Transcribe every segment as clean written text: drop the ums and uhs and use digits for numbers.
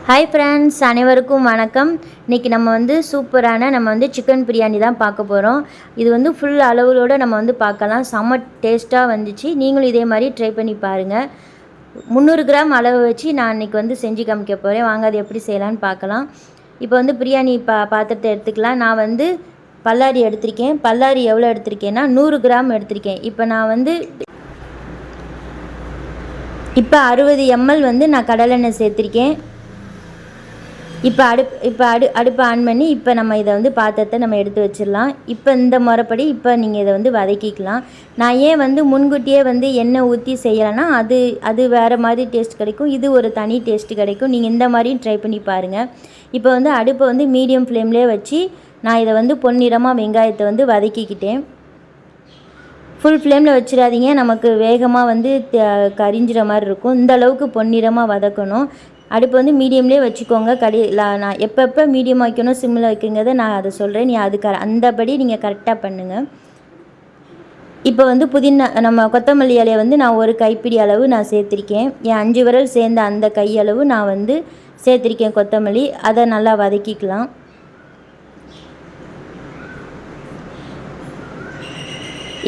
Hi friends, அனைவருக்கும் வணக்கம். இன்றைக்கி நம்ம சூப்பரான சிக்கன் பிரியாணி தான் பார்க்க போகிறோம். இது ஃபுல் அளவுகளோடு நம்ம பார்க்கலாம். செம்ம டேஸ்ட்டாக வந்துச்சு. நீங்களும் இதே மாதிரி ட்ரை பண்ணி பாருங்கள். 300 கிராம் அளவு வச்சு நான் இன்றைக்கி செஞ்சு காமிக்க போகிறேன். வாங்க அது எப்படி செய்யலான்னு பார்க்கலாம். இப்போ பிரியாணி பாத்திரத்தை எடுத்துக்கலாம். நான் பல்லாரி எடுத்திருக்கேன். பல்லாரி எவ்வளோ எடுத்திருக்கேன்னா 100 கிராம் எடுத்திருக்கேன். இப்போ நான் 60 ml நான் கடலெண்ணெய் சேர்த்திருக்கேன். இப்போ அடுப்பை ஆன் பண்ணி இப்போ நம்ம இதை பாத்திரத்தை நம்ம எடுத்து வச்சிடலாம். இப்போ இந்த முறைப்படி இப்போ நீங்கள் இதை வதக்கிக்கலாம். நான் ஏன் முன்கூட்டியே எண்ணெய் ஊற்றி செய்யலைன்னா அது வேறு மாதிரி டேஸ்ட் கிடைக்கும். இது ஒரு தனி டேஸ்ட் கிடைக்கும். நீங்கள் இந்த மாதிரியும் ட்ரை பண்ணி பாருங்கள். இப்போ அடுப்பை மீடியம் ஃப்ளேம்லேயே வச்சு நான் இதை பொன்னிறமாக வெங்காயத்தை வதக்கிக்கிட்டேன். ஃபுல் ஃப்ளேமில் வச்சிடாதீங்க, நமக்கு வேகமாக கரிஞ்சிற மாதிரி இருக்கும். இந்த அளவுக்கு பொன்னிறமாக வதக்கணும். அடுப்பு மீடியம்லேயே வச்சுக்கோங்க. நான் எப்பப்போ மீடியம் வைக்கணும் சிம்மில் வைக்குங்கிறத நான் அதை சொல்கிறேன். நீ அந்தபடி நீங்கள் கரெக்டாக பண்ணுங்கள். இப்போ புதினா நம்ம கொத்தமல்லி இலையை நான் ஒரு கைப்பிடி அளவு நான் சேர்த்துருக்கேன். என் 5 விரல் சேர்ந்த அந்த கையளவு நான் சேர்த்துருக்கேன் கொத்தமல்லி. அதை நல்லா வதக்கிக்கலாம்.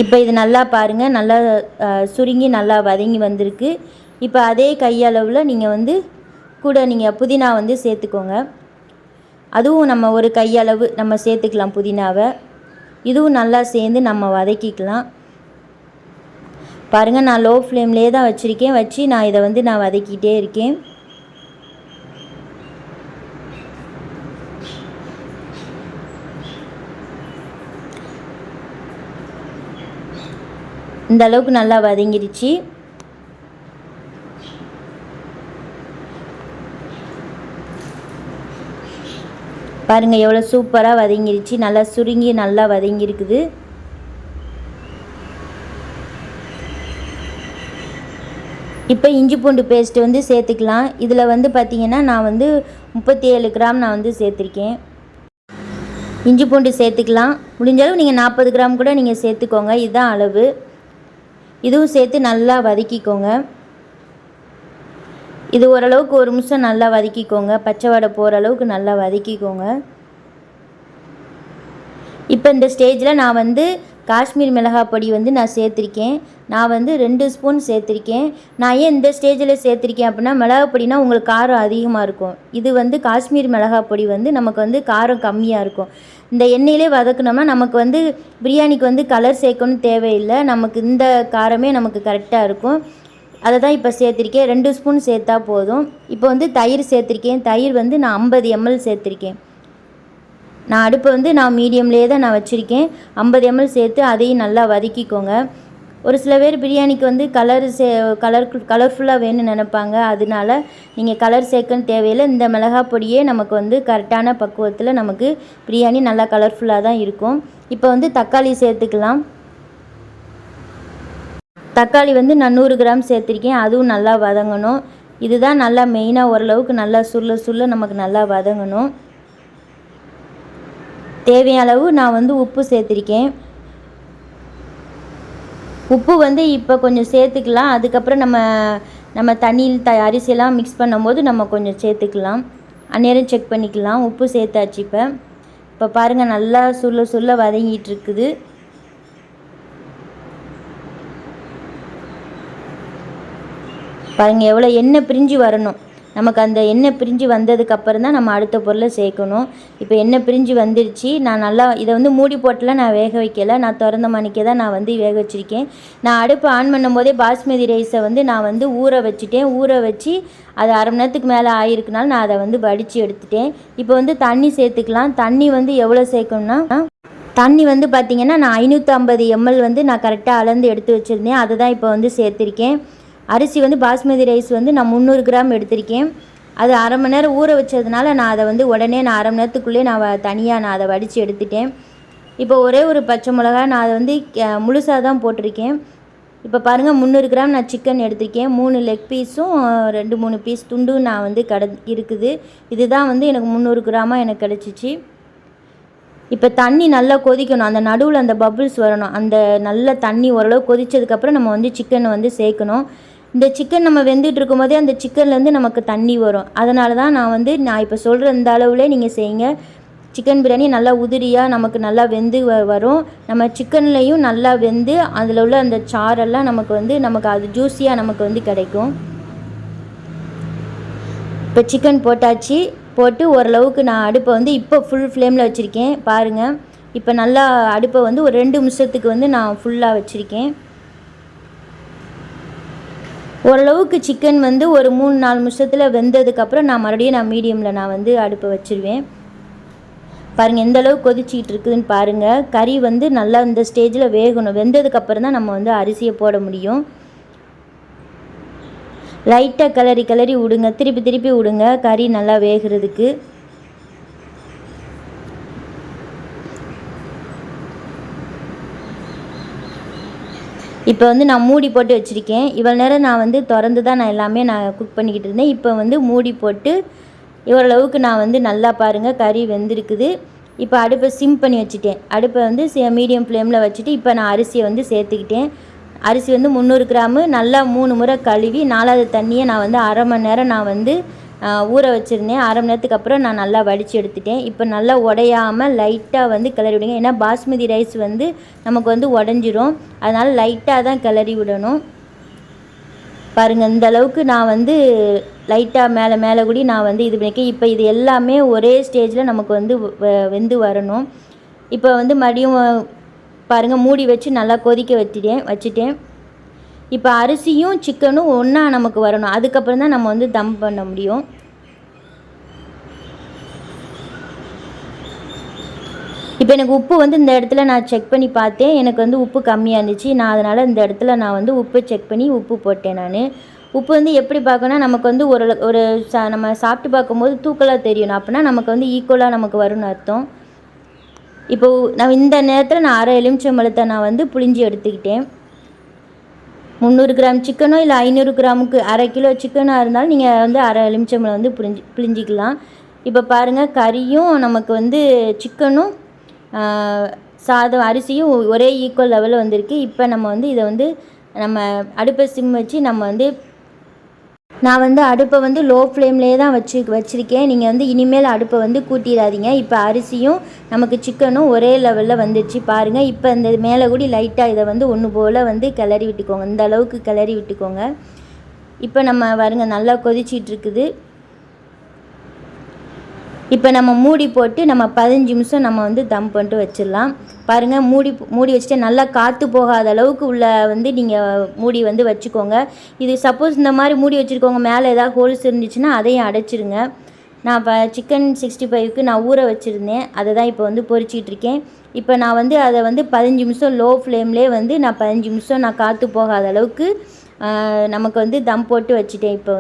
இப்போ இது நல்லா பாருங்கள், நல்லா சுருங்கி நல்லா வதங்கி வந்திருக்கு. இப்போ அதே கையளவில் நீங்கள் கூட நீங்கள் புதினா சேர்த்துக்கோங்க. அதுவும் நம்ம ஒரு கையளவு நம்ம சேர்த்துக்கலாம் புதினாவை. இதுவும் நல்லா சேர்ந்து நம்ம வதக்கிக்கலாம். பாருங்கள், நான் லோ ஃப்ளேம்லேயே தான் வச்சு நான் இதை நான் வதக்கிட்டே இருக்கேன். இந்த அளவுக்கு நல்லா வதங்கிடுச்சு. பாருங்கள் எவ்வளோ சூப்பராக வதங்கிடுச்சு. நல்லா சுருங்கி நல்லா வதங்கியிருக்குது. இப்போ இஞ்சி பூண்டு பேஸ்ட்டு சேர்த்துக்கலாம். இதில் பார்த்திங்கன்னா நான் 37 கிராம் நான் சேர்த்துருக்கேன். இஞ்சி பூண்டு சேர்த்துக்கலாம். முடிஞ்சளவு நீங்கள் 40 கிராம் கூட நீங்கள் சேர்த்துக்கோங்க. இதுதான் அளவு. இதுவும் சேர்த்து நல்லா வதக்கிக்கோங்க. இது ஓரளவுக்கு 1 நிமிஷம் நல்லா வதக்கிக்கோங்க. பச்சை வடை போகிற அளவுக்கு நல்லா வதக்கிக்கோங்க. இப்போ இந்த ஸ்டேஜில் நான் காஷ்மீர் மிளகாய் பொடி நான் சேர்த்துருக்கேன். நான் 2 ஸ்பூன் சேர்த்துருக்கேன். நான் ஏன் இந்த ஸ்டேஜில் சேர்த்துருக்கேன் அப்படின்னா, மிளகாய் பொடினா உங்களுக்கு காரம் அதிகமாக இருக்கும். இது காஷ்மீர் மிளகாய் பொடி நமக்கு காரம் கம்மியாக இருக்கும். இந்த எண்ணெயிலே வதக்கினோம்னா நமக்கு பிரியாணிக்கு கலர் சேர்க்கணும் தேவையில்லை. நமக்கு இந்த காரமே நமக்கு கரெக்டாக இருக்கும். அதை தான் இப்போ சேர்த்துருக்கேன். 2 ஸ்பூன் சேர்த்தா போதும். இப்போ தயிர் சேர்த்துருக்கேன். தயிர் நான் 50 ml சேர்த்துருக்கேன். நான் அடுப்பை நான் மீடியம்லேயே தான் நான் வச்சுருக்கேன். 50 ml சேர்த்து அதையும் நல்லா வதக்கிக்கோங்க. ஒரு சில பேர் பிரியாணிக்கு கலர்ஃபுல்லாக வேணும்னு நினைப்பாங்க. அதனால நீங்கள் கலர் சேர்க்கன்னு தேவையில்லை. இந்த மிளகாய் பொடியே நமக்கு கரெக்டான பக்குவத்தில் நமக்கு பிரியாணி நல்லா கலர்ஃபுல்லாக தான் இருக்கும். இப்போ தக்காளி சேர்த்துக்கலாம். தக்காளி நான் 100 கிராம் சேர்த்துருக்கேன். அதுவும் நல்லா வதங்கணும். இதுதான் நல்லா மெயினாக ஓரளவுக்கு நல்லா சுள்ள நமக்கு நல்லா வதங்கணும். தேவையான அளவு நான் உப்பு சேர்த்துருக்கேன். உப்பு இப்போ கொஞ்சம் சேர்த்துக்கலாம். அதுக்கப்புறம் நம்ம தண்ணியில் அரிசியெல்லாம் மிக்ஸ் பண்ணும்போது நம்ம கொஞ்சம் சேர்த்துக்கலாம். அந்நேரம் செக் பண்ணிக்கலாம். உப்பு சேர்த்தாச்சு. இப்போ பாருங்கள், நல்லா சுள்ள வதங்கிட்டு இருக்குது. பாருங்கள் எவ்வளோ எண்ணெய் பிரிஞ்சு வரணும். நமக்கு அந்த எண்ணெய் பிரிஞ்சு வந்ததுக்கப்புறம் தான் நம்ம அடுத்த பொருளை சேர்க்கணும். இப்போ எண்ணெய் பிரிஞ்சு வந்துடுச்சு. நான் நல்லா இதை மூடி போட்டுலாம் நான் வேக வைக்கலை. நான் திறந்த மணிக்கே தான் நான் வேக வச்சுருக்கேன். நான் அடுப்பு ஆன் பண்ணும்போதே பாஸ்மதி ரைஸை நான் ஊற வச்சுட்டேன். ஊற வச்சு அது அரை மணி நேரத்துக்கு மேலே ஆகிருக்குனால நான் அதை வடித்து எடுத்துட்டேன். இப்போ தண்ணி சேர்த்துக்கலாம். தண்ணி எவ்வளோ சேர்க்கணும்னா, தண்ணி பார்த்திங்கன்னா நான் 550 ml நான் கரெக்டாக அளந்து எடுத்து வச்சுருந்தேன். அதை தான் இப்போ சேர்த்துருக்கேன். அரிசி பாஸ்மதி ரைஸ் நான் 300 கிராம் எடுத்திருக்கேன். அது அரை மணி நேரம் ஊற வச்சதுனால நான் அதை உடனே நான் அரை மணி நேரத்துக்குள்ளே நான் தனியாக நான் அதை வடித்து எடுத்துட்டேன். இப்போ ஒரே ஒரு பச்சை மிளகா நான் அதை முழுசாக தான் போட்டிருக்கேன். இப்போ பாருங்கள், 300 கிராம் நான் சிக்கன் எடுத்திருக்கேன். 3 லெக் பீஸும் 2-3 பீஸ் துண்டும் நான் இருக்குது. இதுதான் எனக்கு 300 கிராமாக எனக்கு கிடச்சிச்சு. இப்போ தண்ணி நல்லா கொதிக்கணும். அந்த நடுவில் அந்த பபிள்ஸ் வரணும். அந்த நல்ல தண்ணி ஓரளவு கொதித்ததுக்கப்புறம் நம்ம சிக்கனை சேர்க்கணும். இந்த சிக்கன் நம்ம வெந்துட்டு இருக்கும்போதே அந்த சிக்கன்லேருந்து நமக்கு தண்ணி வரும். அதனால தான் நான் இப்போ சொல்கிற இந்த அளவுலே நீங்கள் செய்யுங்க. சிக்கன் பிரியாணி நல்லா உதிரியாக நமக்கு நல்லா வெந்து வரும். நம்ம சிக்கன்லேயும் நல்லா வெந்து அதில் உள்ள அந்த சாரெல்லாம் நமக்கு அது ஜூஸியாக நமக்கு கிடைக்கும். இப்போ சிக்கன் போட்டாச்சு. போட்டு ஓரளவுக்கு நான் அடுப்பை இப்போ ஃபுல் ஃப்ளேமில் வச்சுருக்கேன். பாருங்கள், இப்போ நல்லா அடுப்பை ஒரு 2 நிமிஷத்துக்கு நான் ஃபுல்லாக வச்சுருக்கேன். ஓரளவுக்கு சிக்கன் ஒரு 3-4 நிமிஷத்தில் வெந்ததுக்கப்புறம் நான் மறுபடியும் மீடியமில் அடுப்பை வச்சுருவேன். பாருங்கள் எந்த அளவுக்கு கொதிச்சிக்கிட்டு இருக்குதுன்னு பாருங்கள். கறி நல்லா இந்த ஸ்டேஜில் வேகணும். வெந்ததுக்கப்புறம் தான் நம்ம அரிசியை போட முடியும். லைட்டாக கிளறி விடுங்க, திருப்பி விடுங்க கறி நல்லா வேகிறதுக்கு. இப்போ நான் மூடி போட்டு வச்சுருக்கேன். இவ்வளோ நேரம் நான் திறந்து தான் எல்லாமே குக் பண்ணிக்கிட்டு இருந்தேன். இப்போ மூடி போட்டு ஓரளவுக்கு நான் நல்லா பாருங்கள் கறி வெந்திருக்குது. இப்போ அடுப்பை சிம் பண்ணி வச்சுட்டேன். அடுப்பை மீடியம் ஃப்ளேமில் வச்சுட்டு இப்போ நான் அரிசியை சேர்த்துக்கிட்டேன். அரிசி 300 கிராமு நல்லா 3 முறை கழுவி 4வது தண்ணியை நான் அரை மணி நேரம் ஊற வச்சுருந்தேன். அரை மணி நேரத்துக்கு அப்புறம் நான் நல்லா வடித்து எடுத்துட்டேன். இப்போ நல்லா உடையாமல் லைட்டாக கிளறி விடுங்க. ஏன்னா பாஸ்மதி ரைஸ் நமக்கு உடஞ்சிரும். அதனால் லைட்டாக தான் கிளறி விடணும். பாருங்கள் இந்த அளவுக்கு நான் லைட்டாக மேலே கூடி நான் இது பண்ணிக்கேன். இப்போ இது எல்லாமே ஒரே ஸ்டேஜில் நமக்கு வெந்து வரணும். இப்போ மறுபடியும் பாருங்கள் மூடி வச்சு நல்லா கொதிக்க வச்சுட்டேன். இப்போ அரிசியும் சிக்கனும் ஒன்றா நமக்கு வரணும். அதுக்கப்புறம் தான் நம்ம தம் பண்ண முடியும். இப்போ எனக்கு உப்பு இந்த இடத்துல நான் செக் பண்ணி பார்த்தேன். எனக்கு உப்பு கம்மியாக இருந்துச்சு. நான் அதனால் இந்த இடத்துல நான் உப்பு செக் பண்ணி உப்பு போட்டேன். நான் உப்பு எப்படி பார்க்கணும்னா நமக்கு ஒரு நம்ம சாப்பிட்டு பார்க்கும்போது தூக்கலாக தெரியணும். அப்படின்னா நமக்கு ஈக்குவலாக நமக்கு வரும்னு அர்த்தம். இப்போது நான் இந்த நேரத்தில் நான் அரை எலுமிச்சம்பழத்தை நான் புழிஞ்சி எடுத்துக்கிட்டேன். 300 கிராம் சிக்கனோ இல்லை 500 கிராமுக்கு அரை கிலோ சிக்கனாக இருந்தாலும் நீங்கள் அரை எலுமிச்சம்பழம் புழிஞ்சிக்கலாம். இப்போ பாருங்கள் கறியும் நமக்கு சிக்கனும் சாதம் அரிசியும் ஒரே ஈக்குவல் லெவலில் வந்திருக்கு. இப்போ நம்ம இதை நம்ம அடுப்பை சிம் வச்சு நான் அடுப்பை லோ ஃப்ளேம்லேயே தான் வச்சுருக்கேன். நீங்கள் இனிமேல் அடுப்பை கூட்டிடாதீங்க. இப்போ அரிசியும் நமக்கு சிக்கனும் ஒரே லெவலில் வந்துடுச்சு பாருங்கள். இப்போ இந்த மேலே கூடி லைட்டாக இதை ஒன்று போல் கிளறி விட்டுக்கோங்க. இந்த அளவுக்கு கிளறி விட்டுக்கோங்க. இப்போ நம்ம பாருங்க நல்லா கொதிச்சிட்ருக்குது. இப்போ நம்ம மூடி போட்டு நம்ம 15 நிமிஷம் நம்ம தம் பண்ணிட்டு வச்சிடலாம். பாருங்கள் மூடி வச்சுட்டு நல்லா காற்று போகாத அளவுக்கு உள்ள நீங்கள் மூடி வச்சுக்கோங்க. இது சப்போஸ் இந்த மாதிரி மூடி வச்சுருக்கோங்க மேலே ஏதாவது ஹோல்ஸ் இருந்துச்சுன்னா அதையும் அடைச்சிருங்க. நான் இப்போ சிக்கன் 65க்கு நான் ஊற வச்சுருந்தேன். அதை தான் இப்போ பொரிச்சிட்ருக்கேன். இப்போ நான் அதை 15 நிமிஷம் லோ ஃப்ளேம்லேயே நான் 15 நிமிஷம் நான் காற்று போகாத அளவுக்கு நமக்கு தம் போட்டு வச்சுட்டேன். இப்போ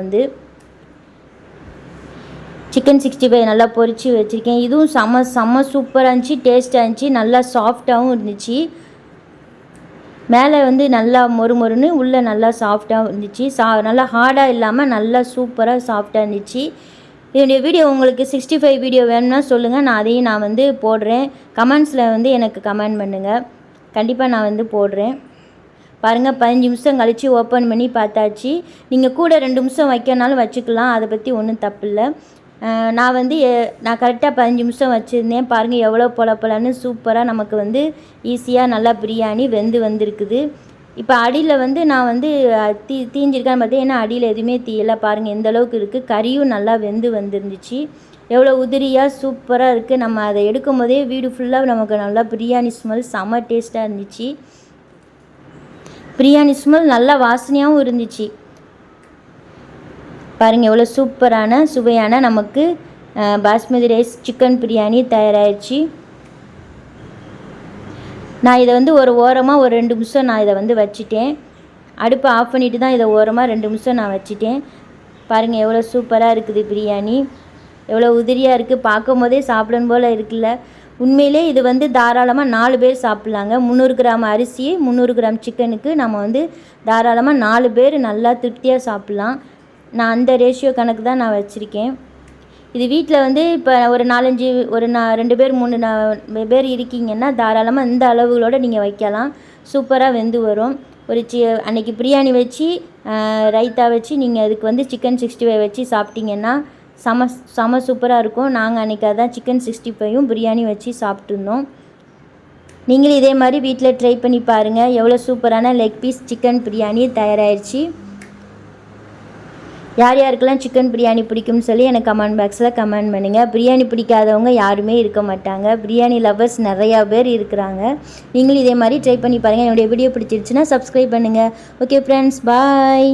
சிக்கன் 65 நல்லா பொரித்து வச்சுருக்கேன். இதுவும் செம்ம சூப்பராக இருந்துச்சு, டேஸ்ட்டாக இருந்துச்சு, நல்லா சாஃப்டாகவும் இருந்துச்சு. மேலே நல்லா மொறுன்னு உள்ளே நல்லா சாஃப்டாகவும் இருந்துச்சு. நல்லா ஹார்டாக இல்லாமல் நல்லா சூப்பராக சாஃப்டாக இருந்துச்சு. என்னுடைய வீடியோ உங்களுக்கு 65 வீடியோ வேணும்னா சொல்லுங்கள். நான் அதையும் போடுறேன். கமெண்ட்ஸில் எனக்கு கமெண்ட் பண்ணுங்கள். கண்டிப்பாக நான் போடுறேன். பாருங்கள் 15 நிமிஷம் கழித்து ஓப்பன் பண்ணி பார்த்தாச்சு. நீங்கள் கூட 2 நிமிஷம் வைக்கனாலும் வச்சுக்கலாம். அதை பற்றி ஒன்றும் தப்பில்லை. நான் கரெக்டாக 15 நிமிஷம் வச்சுருந்தேன். பாருங்கள் எவ்வளோ பொலன்னு சூப்பராக நமக்கு ஈஸியாக நல்லா பிரியாணி வந்திருக்குது. இப்போ அடியில் நான் தீஞ்சிருக்கான்னு பார்த்தேன். ஏன்னா அடியில் எதுவுமே தீயலை. பாருங்கள் எந்த அளவுக்கு இருக்குது. கறியும் நல்லா வந்துருந்துச்சு. எவ்வளோ உதிரியாக சூப்பராக இருக்குது. நம்ம அதை எடுக்கும் போதே வீடு ஃபுல்லாக நமக்கு நல்லா பிரியாணி ஸ்மெல் செம்ம டேஸ்ட்டாக இருந்துச்சு. பிரியாணி ஸ்மெல் நல்லா வாசனையாகவும் இருந்துச்சு. பாருங்கள் எவ்வளோ சூப்பரான சுவையான நமக்கு பாஸ்மதி ரைஸ் சிக்கன் பிரியாணி தயாராகிடுச்சு. நான் இதை ஒரு ஓரமாக ஒரு 2 நிமிஷம் நான் இதை வச்சுட்டேன். அடுப்பை ஆஃப் பண்ணிவிட்டு தான் இதை ஓரமாக 2 நிமிஷம் நான் வச்சுட்டேன். பாருங்கள் எவ்வளோ சூப்பராக இருக்குது பிரியாணி. எவ்வளோ உதிரியாக இருக்குது. பார்க்கும் போதே சாப்பிடணும் போல் இருக்குல்ல. உண்மையிலே இது தாராளமாக 4 பேர் சாப்பிட்லாங்க. 300 கிராம் அரிசி 300 கிராம் சிக்கனுக்கு நம்ம தாராளமாக 4 பேர் நல்லா திருப்தியாக சாப்பிட்லாம். நான் அந்த ரேஷியோ கணக்கு தான் நான் வச்சுருக்கேன். இது வீட்டில் இப்போ ஒரு 4-5 2 பேர் 3 பேர் இருக்கீங்கன்னா தாராளமாக இந்த அளவுகளோடு நீங்கள் வைக்கலாம். சூப்பராக வெந்து வரும். அன்றைக்கி பிரியாணி வச்சு ரைத்தா வச்சு நீங்கள் அதுக்கு வந்து சிக்கன் 65 வச்சு சாப்பிட்டிங்கன்னா செம சூப்பராக இருக்கும். நாங்கள் அன்றைக்கி அதான் சிக்கன் 65யும் பிரியாணி வச்சு சாப்பிட்ருந்தோம். நீங்களும் இதே மாதிரி வீட்டில் ட்ரை பண்ணி பாருங்கள். எவ்வளோ சூப்பரான லெக் பீஸ் சிக்கன் பிரியாணி தயாராகிடுச்சு. யார் யாருக்கெல்லாம் சிக்கன் பிரியாணி பிடிக்கும்னு சொல்லி எனக்கு கமெண்ட் பாக்ஸில் கமெண்ட் பண்ணுங்கள். பிரியாணி பிடிக்காதவங்க யாருமே இருக்க மாட்டாங்க. பிரியாணி லவ்வர்ஸ் நிறையா பேர் இருக்கிறாங்க. நீங்களும் இதே மாதிரி ட்ரை பண்ணி பாருங்கள். என்னுடைய வீடியோ பிடிச்சிருச்சுன்னா சப்ஸ்கிரைப் பண்ணுங்கள். ஓகே ஃப்ரெண்ட்ஸ், பாய்.